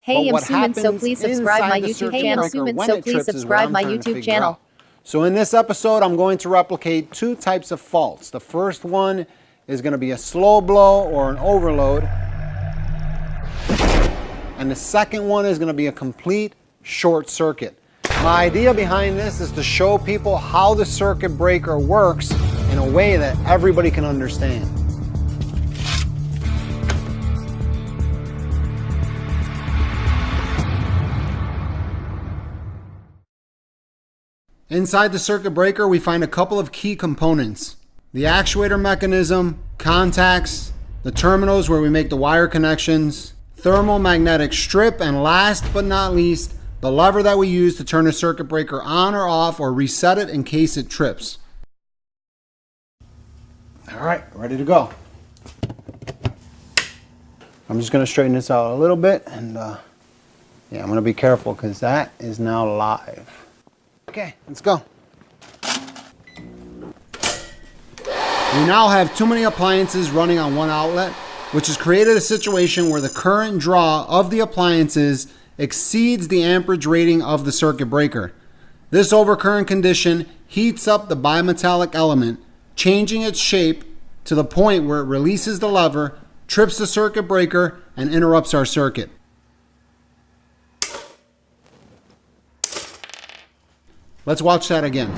Hey, I'm Suman, so please subscribe my YouTube channel. Suman, so please subscribe my YouTube channel. So in this episode, I'm going to replicate two types of faults. The first one is going to be a slow blow or an overload. And the second one is going to be a complete short circuit. My idea behind this is to show people how the circuit breaker works in a way that everybody can understand. Inside the circuit breaker, we find a couple of key components. The actuator mechanism, contacts, the terminals where we make the wire connections, thermomagnetic strip, and last but not least, the lever that we use to turn the circuit breaker on or off or reset it in case it trips. All right, ready to go. I'm just going to straighten this out a little bit, and yeah, I'm going to be careful because that is now live. Okay, let's go. We now have too many appliances running on one outlet, which has created a situation where the current draw of the appliances exceeds the amperage rating of the circuit breaker. This overcurrent condition heats up the bimetallic element, changing its shape to the point where it releases the lever, trips the circuit breaker, and interrupts our circuit. Let's watch that again.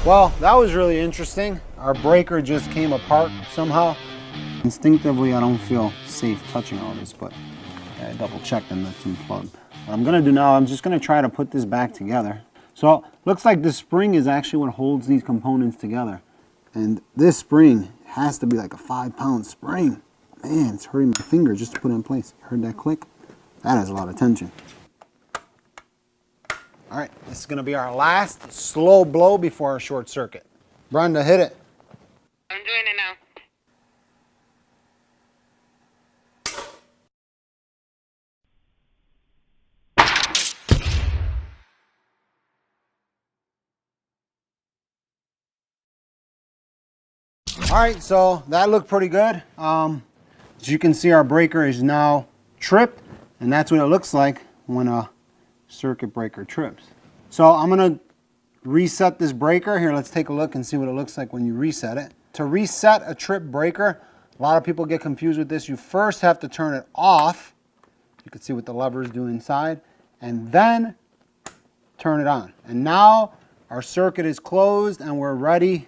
Well, that was really interesting. Our breaker just came apart somehow. Instinctively, I don't feel safe touching all this, but I double checked and that's unplugged. What I'm gonna do now, I'm just gonna try to put this back together. So, looks like this spring is actually what holds these components together. And this spring has to be like a 5-pound spring. Man, it's hurting my finger just to put it in place. Heard that click? That has a lot of tension. All right, this is gonna be our last slow blow before our short circuit. Brenda, hit it. I'm doing it now. All right, so that looked pretty good. As you can see, our breaker is now tripped, and that's what it looks like when a circuit breaker trips. So I'm gonna reset this breaker. Here, let's take a look and see what it looks like when you reset it. To reset a trip breaker, a lot of people get confused with this. You first have to turn it off. You can see what the levers do inside, and then turn it on. And now our circuit is closed and we're ready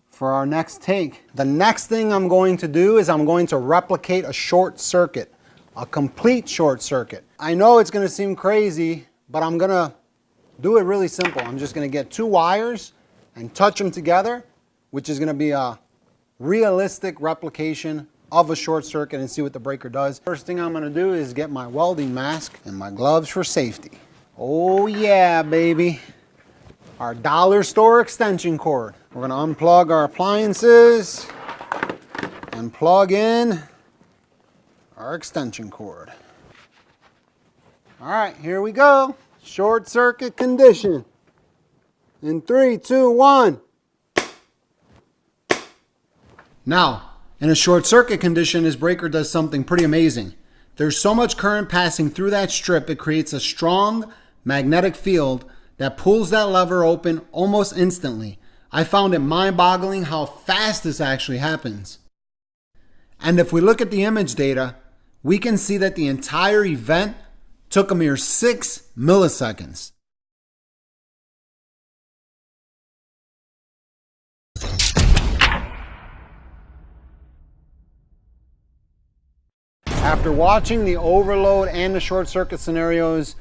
for our next take. The next thing I'm going to do is I'm going to replicate a short circuit, a complete short circuit. I know it's going to seem crazy, but I'm going to do it really simple. I'm just going to get two wires and touch them together, which is going to be a realistic replication of a short circuit, and see what the breaker does. First thing I'm going to do is get my welding mask and my gloves for safety. Oh yeah, baby. Our dollar store extension cord. We're going to unplug our appliances and plug in our extension cord. All right, here we go. Short circuit condition. In 3, 2, 1. Now, in a short circuit condition, this breaker does something pretty amazing. There's so much current passing through that strip, it creates a strong magnetic field that pulls that lever open almost instantly. I found it mind-boggling how fast this actually happens. And if we look at the image data, we can see that the entire event took a mere 6 milliseconds. After watching the overload and the short circuit scenarios,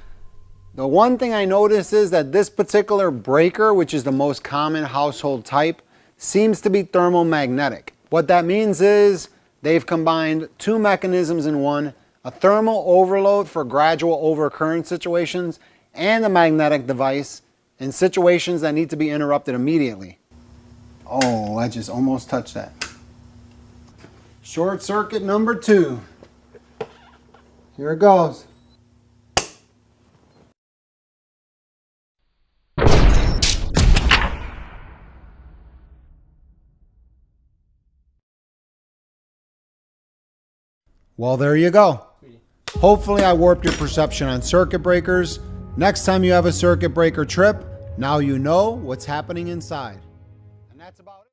the one thing I noticed is that this particular breaker, which is the most common household type, seems to be thermomagnetic. What that means is they've combined two mechanisms in one: a thermal overload for gradual overcurrent situations and a magnetic device in situations that need to be interrupted immediately. Oh, I just almost touched that. Short circuit number 2. Here it goes. Well, there you go. Hopefully I warped your perception on circuit breakers. Next time you have a circuit breaker trip, now you know what's happening inside. And that's about it.